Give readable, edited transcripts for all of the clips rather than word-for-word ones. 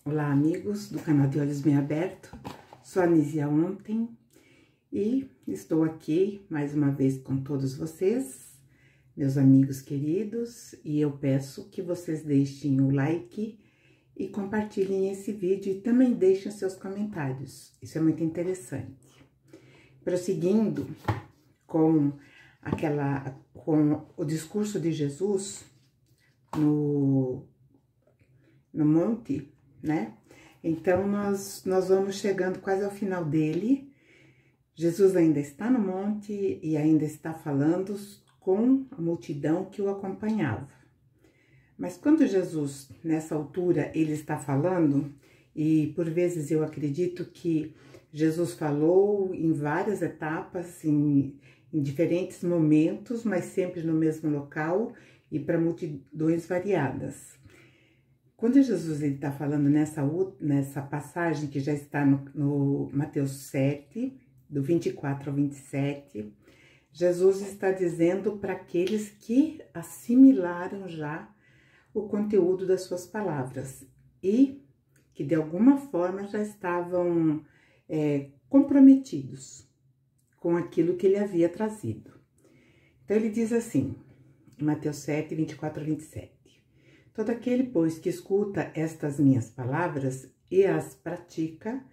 Olá, amigos do canal de Olhos Bem Abertos. Sou a Nísia Ontem e estou aqui mais uma vez com todos vocês, meus amigos queridos, e eu peço que vocês deixem o like e compartilhem esse vídeo e também deixem seus comentários. Isso é muito interessante. Prosseguindo com o discurso de Jesus no monte, né? Então, nós vamos chegando quase ao final dele. Jesus ainda está no monte e ainda está falando com a multidão que o acompanhava. Mas quando Jesus, nessa altura, ele está falando, e por vezes eu acredito que Jesus falou em várias etapas, em diferentes momentos, mas sempre no mesmo local e para multidões variadas. Quando Jesus está falando nessa passagem que já está no Mateus 7, do 24 ao 27, Jesus está dizendo para aqueles que assimilaram já o conteúdo das suas palavras e que de alguma forma já estavam comprometidos com aquilo que ele havia trazido. Então ele diz assim, em Mateus 7, 24 ao 27. Todo aquele, pois, que escuta estas minhas palavras e as pratica,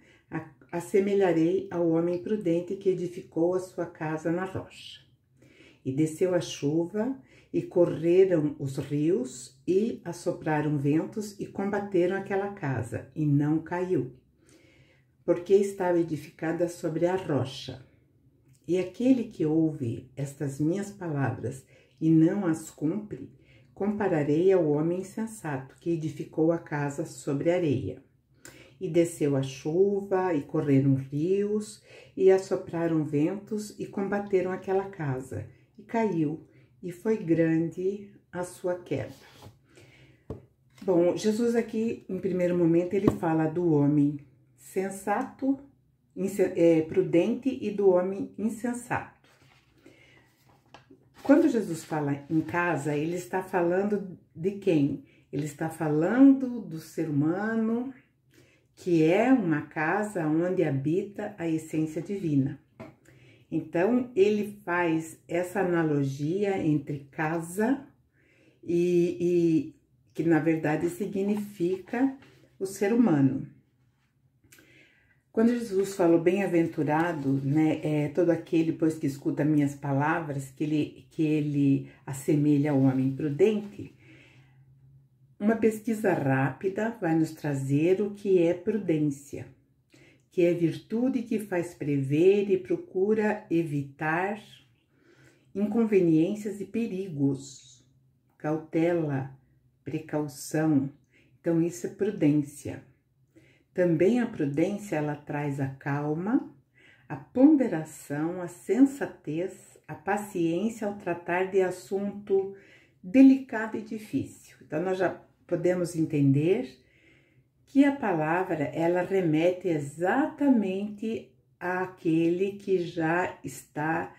assemelharei ao homem prudente que edificou a sua casa na rocha. E desceu a chuva, e correram os rios, e assopraram ventos, e combateram aquela casa, e não caiu, porque estava edificada sobre a rocha. E aquele que ouve estas minhas palavras e não as cumpre, compararei ao homem insensato que edificou a casa sobre areia. E desceu a chuva, e correram rios, e assopraram ventos, e combateram aquela casa, e caiu, e foi grande a sua queda. Bom, Jesus aqui, em primeiro momento, ele fala do homem sensato, prudente e do homem insensato. Quando Jesus fala em casa, ele está falando de quem? Ele está falando do ser humano, que é uma casa onde habita a essência divina. Então, ele faz essa analogia entre casa e que, na verdade, significa o ser humano. Quando Jesus falou bem-aventurado, né, todo aquele, pois, que escuta minhas palavras, que ele assemelha ao homem prudente, uma pesquisa rápida vai nos trazer o que é prudência, que é virtude que faz prever e procura evitar inconveniências e perigos, cautela, precaução. Então, isso é prudência. Também a prudência, ela traz a calma, a ponderação, a sensatez, a paciência ao tratar de assunto delicado e difícil. Então, nós já podemos entender que a palavra, ela remete exatamente àquele que já está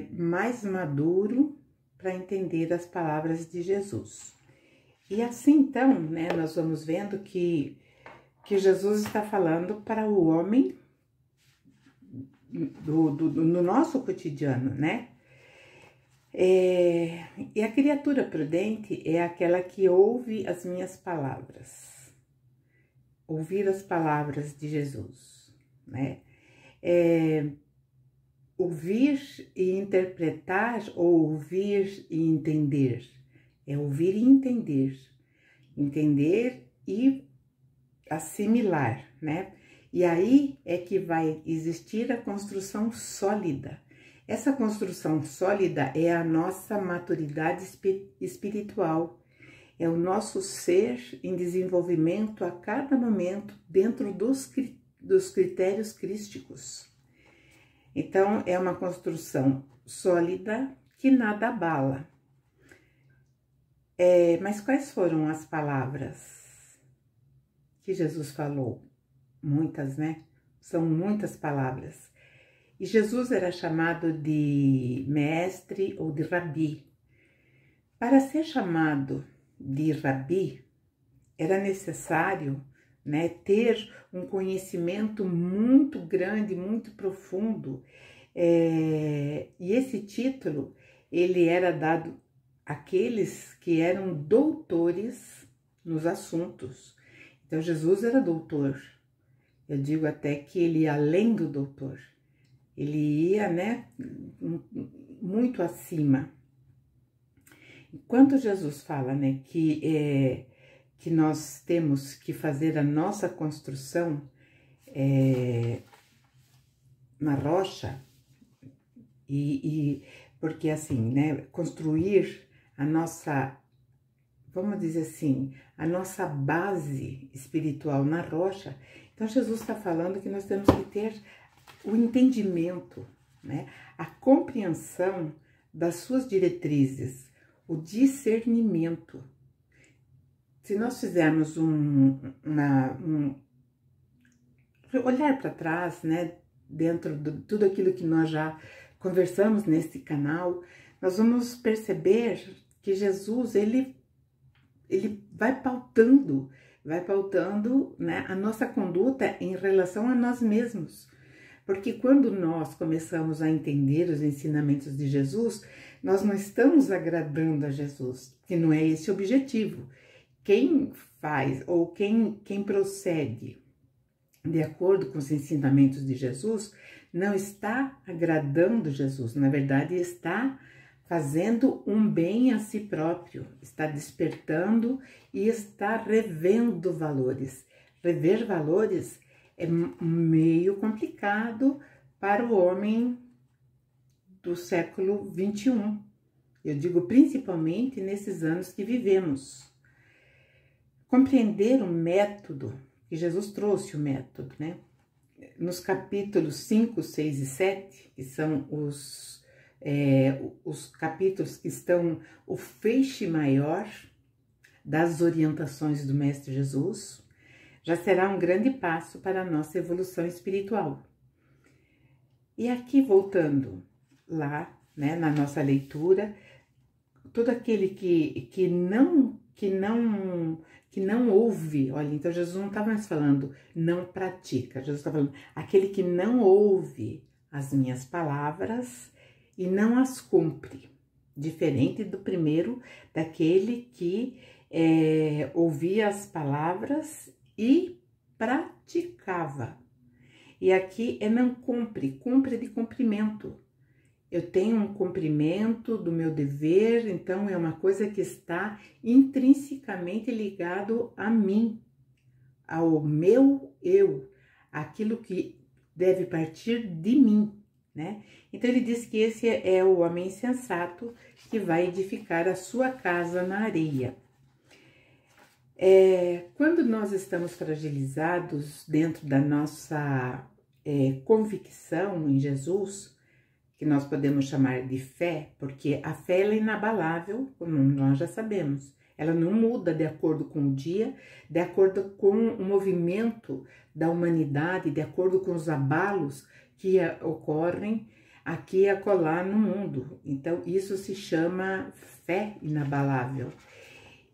mais maduro para entender as palavras de Jesus. E assim, então, né, nós vamos vendo que Jesus está falando para o homem no nosso cotidiano, né? E a criatura prudente é aquela que ouve as minhas palavras. Ouvir as palavras de Jesus, né? Ouvir e interpretar ou ouvir e entender. É ouvir e entender. Entender e assimilar, né? E aí é que vai existir a construção sólida. Essa construção sólida é a nossa maturidade espiritual, é o nosso ser em desenvolvimento a cada momento dentro dos critérios crísticos. Então, é uma construção sólida que nada abala. Mas quais foram as palavras que Jesus falou? Muitas, né? São muitas palavras. E Jesus era chamado de mestre ou de rabi. Para ser chamado de rabi, era necessário né? Ter um conhecimento muito grande, muito profundo. E esse título, ele era dado àqueles que eram doutores nos assuntos. Então, Jesus era doutor. Eu digo até que ele ia além do doutor. Ele ia, né, muito acima. Enquanto Jesus fala, né, que nós temos que fazer a nossa construção na rocha, porque assim, né, construir a nossa, vamos dizer assim, a nossa base espiritual na rocha. Então, Jesus está falando que nós temos que ter o entendimento, né, a compreensão das suas diretrizes, o discernimento. Se nós fizermos olhar para trás, né, dentro de tudo aquilo que nós já conversamos nesse canal, nós vamos perceber que Jesus, ele vai pautando, né, a nossa conduta em relação a nós mesmos. Porque quando nós começamos a entender os ensinamentos de Jesus, nós não estamos agradando a Jesus, que não é esse o objetivo. Quem faz ou quem procede de acordo com os ensinamentos de Jesus não está agradando Jesus, na verdade está fazendo um bem a si próprio, está despertando e está revendo valores. Rever valores é meio complicado para o homem do século 21. Eu digo principalmente nesses anos que vivemos. Compreender o método, que Jesus trouxe o método, né? Nos capítulos 5, 6 e 7, que são os capítulos que estão o feixe maior das orientações do Mestre Jesus, já será um grande passo para a nossa evolução espiritual. E aqui, voltando lá, né, na nossa leitura, todo aquele que não ouve, olha, então Jesus não está mais falando não pratica, Jesus está falando aquele que não ouve as minhas palavras e não as cumpre, diferente do primeiro, daquele que ouvia as palavras e praticava. E aqui não cumpre de cumprimento. Eu tenho um cumprimento do meu dever, então é uma coisa que está intrinsecamente ligado a mim, ao meu eu, aquilo que deve partir de mim, né? Então ele diz que esse é o homem sensato que vai edificar a sua casa na areia. Quando nós estamos fragilizados dentro da nossa convicção em Jesus, que nós podemos chamar de fé, porque a fé ela é inabalável, como nós já sabemos. Ela não muda de acordo com o dia, de acordo com o movimento da humanidade, de acordo com os abalos que ocorrem aqui e acolá no mundo. Então, isso se chama fé inabalável.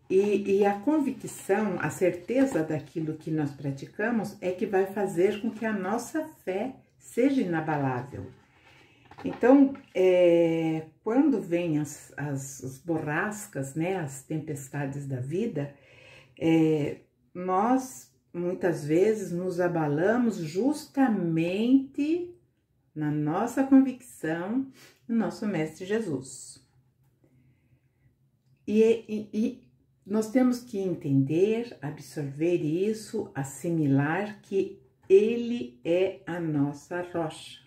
E a convicção, a certeza daquilo que nós praticamos é que vai fazer com que a nossa fé seja inabalável. Então, quando vêm as borrascas, né, as tempestades da vida, nós muitas vezes nos abalamos justamente na nossa convicção no nosso Mestre Jesus. E nós temos que entender, absorver isso, assimilar que Ele é a nossa rocha.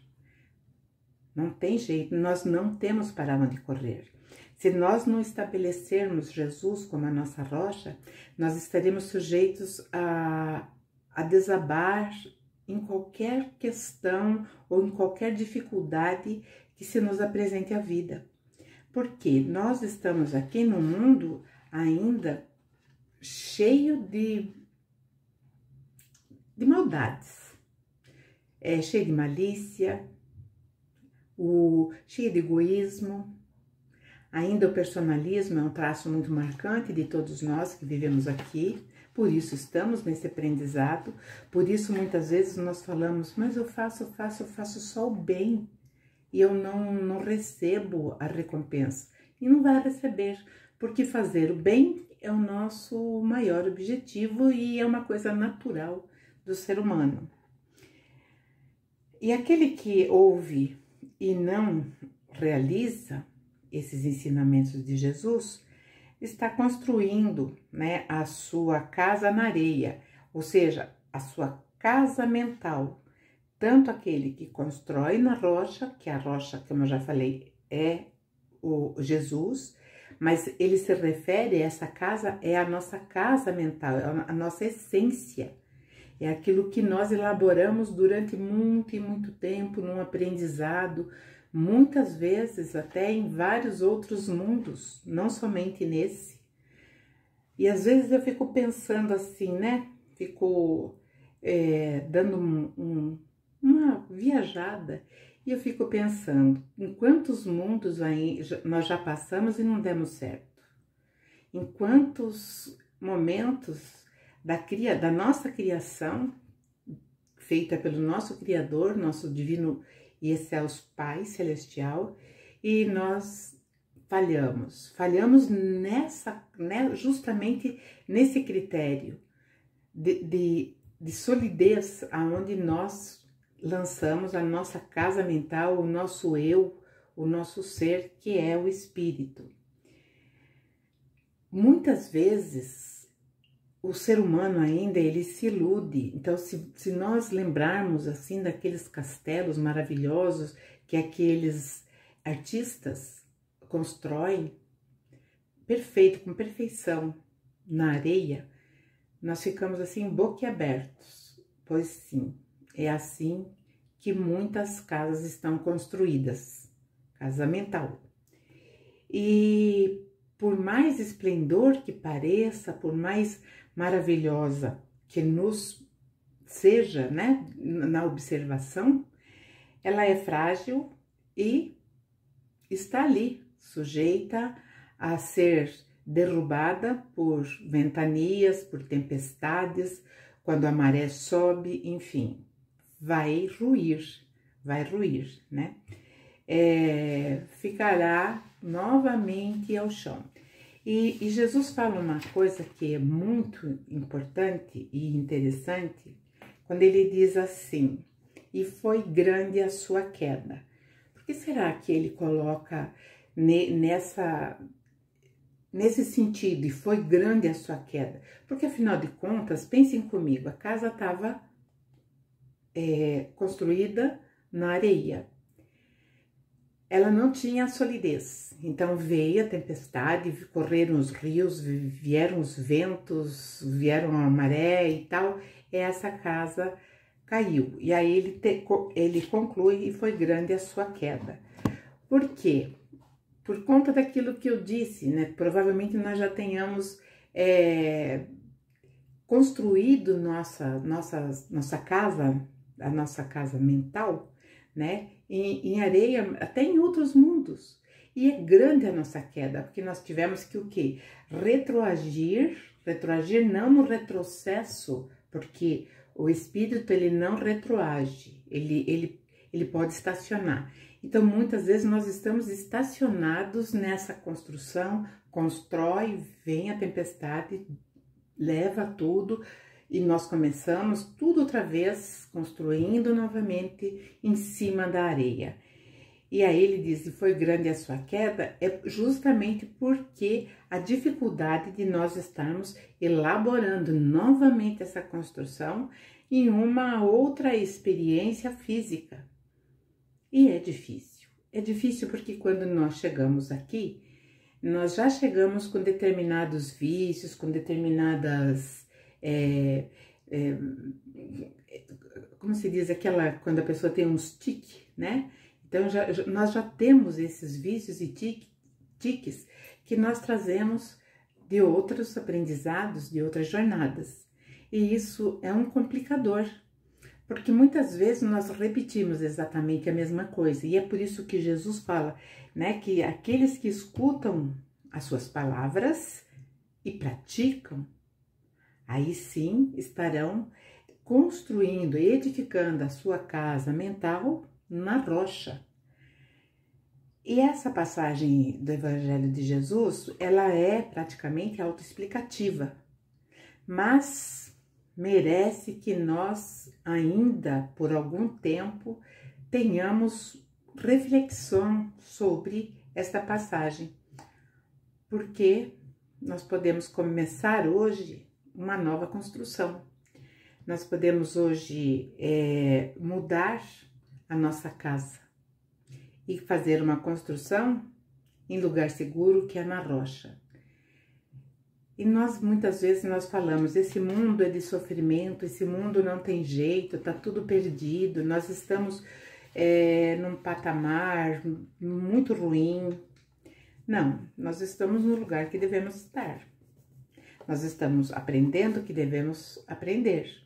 Não tem jeito, nós não temos para onde correr. Se nós não estabelecermos Jesus como a nossa rocha, nós estaremos sujeitos a desabar em qualquer questão ou em qualquer dificuldade que se nos apresente à vida. Porque nós estamos aqui no mundo ainda cheio de maldades, cheio de malícia, cheio de egoísmo. Ainda o personalismo é um traço muito marcante de todos nós que vivemos aqui, por isso estamos nesse aprendizado, por isso muitas vezes nós falamos, mas eu faço só o bem e eu não recebo a recompensa. E não vai receber, porque fazer o bem é o nosso maior objetivo e é uma coisa natural do ser humano. E aquele que ouve e não realiza esses ensinamentos de Jesus, está construindo, né, a sua casa na areia, ou seja, a sua casa mental. Tanto aquele que constrói na rocha, que a rocha, como eu já falei, é o Jesus, mas ele se refere a essa casa, é a nossa casa mental, é a nossa essência. É aquilo que nós elaboramos durante muito e muito tempo num aprendizado, muitas vezes até em vários outros mundos, não somente nesse. E às vezes eu fico pensando assim, né? Fico dando uma viajada e eu fico pensando em quantos mundos aí nós já passamos e não demos certo. Em quantos momentos da nossa criação, feita pelo nosso Criador, nosso Divino e Excelso Pai Celestial, e nós falhamos justamente nesse critério de solidez, aonde nós lançamos a nossa casa mental, o nosso eu, o nosso ser, que é o espírito. Muitas vezes, o ser humano ainda, ele se ilude. Então, se nós lembrarmos, assim, daqueles castelos maravilhosos que aqueles artistas constroem, perfeito, com perfeição, na areia, nós ficamos, assim, boquiabertos. Pois sim, é assim que muitas casas estão construídas, casa mental. E por mais esplendor que pareça, por mais maravilhosa que nos seja, né, na observação, ela é frágil e está ali, sujeita a ser derrubada por ventanias, por tempestades, quando a maré sobe, enfim, vai ruir, né? Ficará novamente ao chão. E Jesus fala uma coisa que é muito importante e interessante, quando ele diz assim, e foi grande a sua queda. Por que será que ele coloca nesse sentido, e foi grande a sua queda? Porque afinal de contas, pensem comigo, a casa estava construída na areia. Ela não tinha solidez, então veio a tempestade, correram os rios, vieram os ventos, vieram a maré e tal, e essa casa caiu. E aí ele conclui, e foi grande a sua queda. Por quê? Por conta daquilo que eu disse, né? Provavelmente nós já tenhamos construído nossa casa, a nossa casa mental, né? Em areia, até em outros mundos. E é grande a nossa queda, porque nós tivemos que o quê? Retroagir não no retrocesso, porque o espírito, ele não retroage, ele pode estacionar. Então, muitas vezes nós estamos estacionados nessa construção, constrói, vem a tempestade, leva tudo, e nós começamos tudo outra vez, construindo novamente em cima da areia. E aí ele diz, e foi grande a sua queda, é justamente porque a dificuldade de nós estarmos elaborando novamente essa construção em uma outra experiência física. E é difícil porque quando nós chegamos aqui, nós já chegamos com determinados vícios, com determinadas... como se diz, quando a pessoa tem uns tiques, né? Então, nós já temos esses vícios e tiques que nós trazemos de outros aprendizados, de outras jornadas. E isso é um complicador, Porque muitas vezes nós repetimos exatamente a mesma coisa, e é por isso que Jesus fala, né, que aqueles que escutam as suas palavras e praticam, aí sim estarão construindo, edificando a sua casa mental na rocha. E essa passagem do Evangelho de Jesus, ela é praticamente autoexplicativa, mas merece que nós ainda, por algum tempo, tenhamos reflexão sobre esta passagem, porque nós podemos começar hoje uma nova construção. Nós podemos hoje mudar a nossa casa e fazer uma construção em lugar seguro, que é na rocha. E nós, muitas vezes, nós falamos, esse mundo é de sofrimento, esse mundo não tem jeito, tá tudo perdido, nós estamos num patamar muito ruim. Não, nós estamos no lugar que devemos estar. Nós estamos aprendendo o que devemos aprender.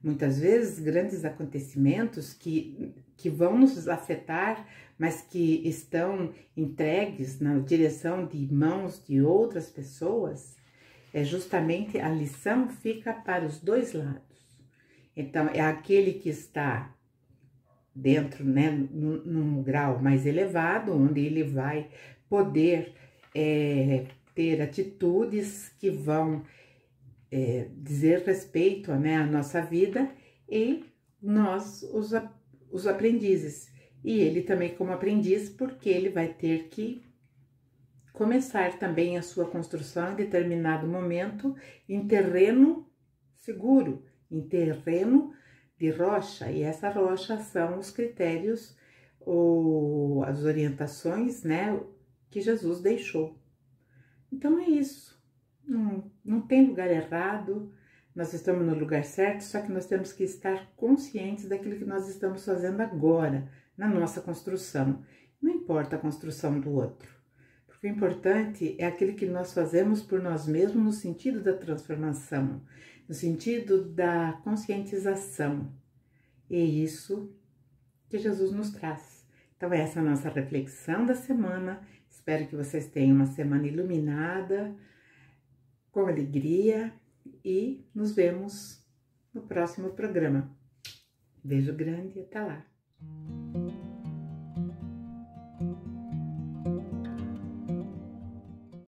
Muitas vezes, grandes acontecimentos que vão nos afetar, mas que estão entregues na direção de mãos de outras pessoas, justamente a lição fica para os dois lados. Então, é aquele que está dentro, né, num grau mais elevado, onde ele vai poder ter atitudes que vão dizer respeito, né, à nossa vida, e nós, os aprendizes. E ele também como aprendiz, porque ele vai ter que começar também a sua construção em determinado momento em terreno seguro, em terreno de rocha. E essa rocha são os critérios ou as orientações, né, que Jesus deixou. Então é isso. Não tem lugar errado, nós estamos no lugar certo, só que nós temos que estar conscientes daquilo que nós estamos fazendo agora, na nossa construção. Não importa a construção do outro, porque o importante é aquilo que nós fazemos por nós mesmos no sentido da transformação, no sentido da conscientização. E é isso que Jesus nos traz. Então essa é a nossa reflexão da semana. Espero que vocês tenham uma semana iluminada, com alegria, e nos vemos no próximo programa. Beijo grande e até lá!